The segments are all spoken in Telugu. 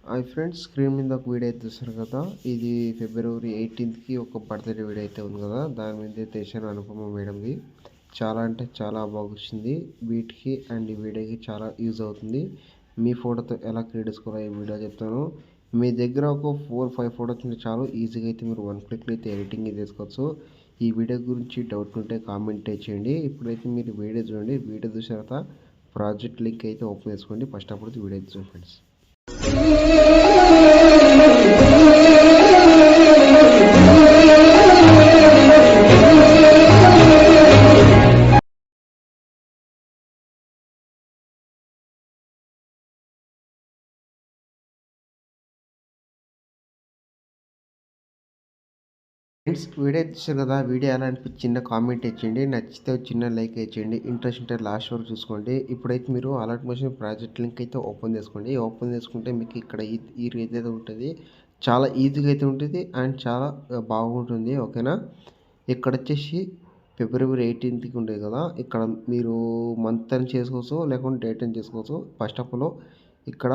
హాయ్ ఫ్రెండ్స్, స్క్రీన్ మీద ఒక వీడియో అయితే చూస్తారు కదా. ఇది ఫిబ్రవరి 18కి ఒక బర్త్డే వీడియో అయితే ఉంది కదా. దాని మీద తీసిన అనుపమ మేడంది. చాలా అంటే చాలా బాగా వచ్చింది. వీటికి అండ్ ఈ వీడియోకి చాలా యూజ్ అవుతుంది. మీ ఫోటోతో ఎలా క్రియేట్ చేసుకోవాలో ఈ వీడియో చెప్తాను. మీ దగ్గర ఒక 4-5 ఫోటోస్ ఉంటే చాలు, ఈజీగా అయితే మీరు 1 క్లిక్లో అయితే ఎడిటింగ్ చేసుకోవచ్చు. ఈ వీడియో గురించి డౌట్ ఉంటే కామెంట్ చేయండి. ఇప్పుడైతే మీరు వీడియో చూడండి. వీడియో చూసిన తర్వాత ప్రాజెక్ట్ లింక్ అయితే ఓపెన్ చేసుకోండి. ఫస్ట్ అప్పుడు వీడియో చూడండి ఫ్రెండ్స్. ఫ్రెండ్స్, వీడియో చూసారు కదా. వీడియో ఎలా అనిపించిందో కామెంట్ ఇచ్చేయండి. నచ్చితే చిన్న లైక్ ఇచ్చేయండి. ఇంట్రెస్ట్ ఉంటే లాస్ట్ వరకు చూసుకోండి. ఇప్పుడైతే మీరు అలర్ట్ మోషన్ ప్రాజెక్ట్ లింక్ అయితే ఓపెన్ చేసుకోండి. ఓపెన్ చేసుకుంటే మీకు ఇక్కడ ఈ రీతి అయితే ఉంటుంది. చాలా ఈజీగా అయితే ఉంటుంది అండ్ చాలా బాగుంటుంది. ఓకేనా. ఇక్కడ వచ్చేసి ఫిబ్రవరి 18కి ఉంటుంది కదా. ఇక్కడ మీరు మంత్ అని చేసుకోవచ్చు, లేకుంటే డేట్ అని చేసుకోవచ్చు. ఫస్ట్ ఆఫ్ ఆల్ ఇక్కడ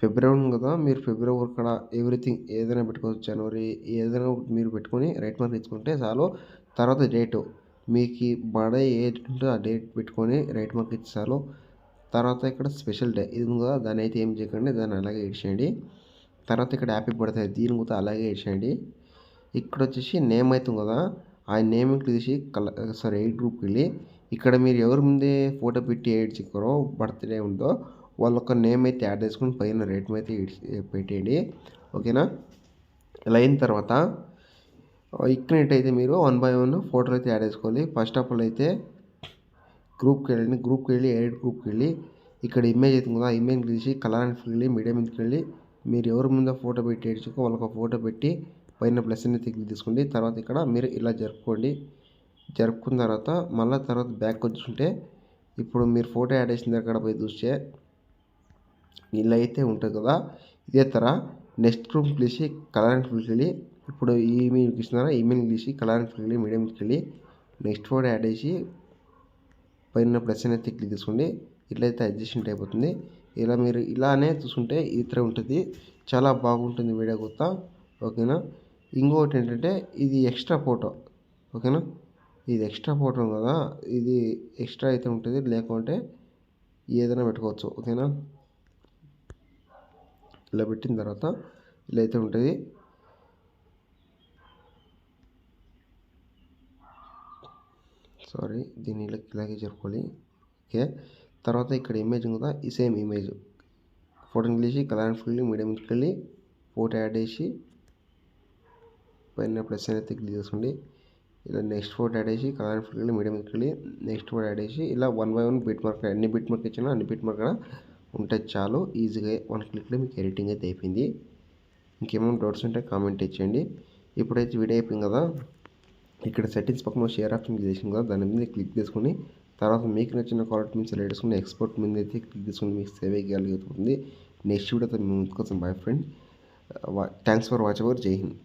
ఫిబ్రవరి కదా, మీరు ఫిబ్రవరి ఇక్కడ ఎవ్రీథింగ్ ఏదైనా పెట్టుకోవచ్చు. జనవరి ఏదైనా మీరు పెట్టుకొని రైట్ మార్క్ ఇచ్చుకుంటే చాలు. తర్వాత డేటు మీకు బర్త్డే ఏ డేట్ ఉంటే ఆ డేట్ పెట్టుకొని రైట్ మార్క్ ఇచ్చారు. తర్వాత ఇక్కడ స్పెషల్ డే ఇది ఉంది కదా, దాన్ని అయితే ఏం చేయకండి, దాన్ని అలాగే ఇచ్చేయండి. తర్వాత ఇక్కడ హ్యాపీ బర్త్డే దీని కూడా అలాగే ఇచ్చేయండి. ఇక్కడ వచ్చేసి నేమ్ అవుతుంది కదా, ఆ నేమ్ తీసి ఎయిట్ గ్రూప్కి వెళ్ళి ఇక్కడ మీరు ఎవరి ముందే ఫోటో పెట్టి ఎయిట్ చెక్కరో బర్త్డే ఉందో వాళ్ళొక నేమ్ అయితే యాడ్ చేసుకుని పైన రేట్ అయితే పెట్టేయండి. ఓకేనా. ఇలా అయిన తర్వాత ఇక్కడైతే మీరు 1 by 1 ఫోటోలు అయితే యాడ్ చేసుకోవాలి. ఫస్ట్ ఆఫ్ ఆల్ అయితే గ్రూప్కి వెళ్ళండి. గ్రూప్కి వెళ్ళి ఎడిట్ గ్రూప్కి వెళ్ళి ఇక్కడ ఇమేజ్ అవుతుంది కదా, ఇమేజ్ తీసి కలర్ అండ్ వెళ్ళి మీడియా మీదకి వెళ్ళి మీరు ఎవరి ముందు ఫోటో పెట్టి ఏడ్చుకో వాళ్ళకి ఫోటో పెట్టి పైన ప్లస్ అనేది తీసుకోండి. తర్వాత ఇక్కడ మీరు ఇలా జరుపుకోండి. జరుపుకున్న తర్వాత మళ్ళీ తర్వాత బ్యాక్ వచ్చుంటే ఇప్పుడు మీరు ఫోటో యాడ్ చేసిన దగ్గర పోయి చూస్తే ఇలా అయితే ఉంటుంది కదా. ఇదే తర నెక్స్ట్ గ్రూప్ తీసి కలర్ అండ్ ఫిల్కి వెళ్ళి ఇప్పుడు ఈమెయిల్ ఇస్తున్నారా, ఈమెయిల్ తీసి కలర్ అండ్ ఫిల్కి వెళ్ళి మీడియంకి వెళ్ళి నెక్స్ట్ ఫోటో యాడ్ చేసి పైన ప్లస్ అనేది క్లిక్ తీసుకోండి. ఇట్లయితే అడ్జస్ట్మెంట్ అయిపోతుంది. ఇలా మీరు ఇలానే చూసుకుంటే ఇతర ఉంటుంది. చాలా బాగుంటుంది వీడియో కొత్త. ఓకేనా. ఇంకొకటి ఏంటంటే ఇది ఎక్స్ట్రా ఫోటో. ఓకేనా. ఇది ఎక్స్ట్రా ఫోటో కదా, ఇది ఎక్స్ట్రా అయితే ఉంటుంది, లేకుంటే ఏదైనా పెట్టుకోవచ్చు. ఓకేనా. ఇలా పెట్టిన తర్వాత ఇలా అయితే ఉంటుంది. సారీ, దీన్ని ఇలాగే జరుపుకోవాలి. ఓకే. తర్వాత ఇక్కడ ఇమేజ్ కదా, ఈ సేమ్ ఇమేజ్ ఫోటోని తీసి కలర్ అండ్ ఫిల్ మీడియంకి వెళ్ళి ఫోటో యాడ్ చేసి పైన ప్లస్ అనేది క్లిక్ చేసుకోండి. ఇలా నెక్స్ట్ ఫోటో యాడ్ చేసి కలర్ అండ్ ఫిల్ మీడియంకి వెళ్ళి నెక్స్ట్ ఫోటో యాడ్ చేసి ఇలా 1 by 1 బిట్ మార్క్, అన్ని బిట్ మార్క్ ఇచ్చినా అన్ని బిట్ మార్క్ ఉంటే చాలు. ఈజీగా 1 క్లిక్లో మీకు ఎడిటింగ్ అయితే అయిపోయింది. ఇంకేమైనా డౌట్స్ ఉంటే కామెంట్ ఇచ్చేయండి. ఇప్పుడైతే వీడియో అయిపోయింది కదా, ఇక్కడ సెట్టింగ్స్ పక్కన షేర్ ఆప్షన్ చేసింది కదా, దాని మీద క్లిక్ చేసుకుని తర్వాత మీకు నచ్చిన క్వాలిటీ మీద సెలెక్ట్ చేసుకుని ఎక్స్పోర్ట్ మీద అయితే క్లిక్ చేసుకుని మీకు సేవ్ అయ్యగలుగుతుంది. నెక్స్ట్ వీడియోతో మేము ముందుకు వస్తాం. Bye friend. Thanks for watch our. Jai Hind.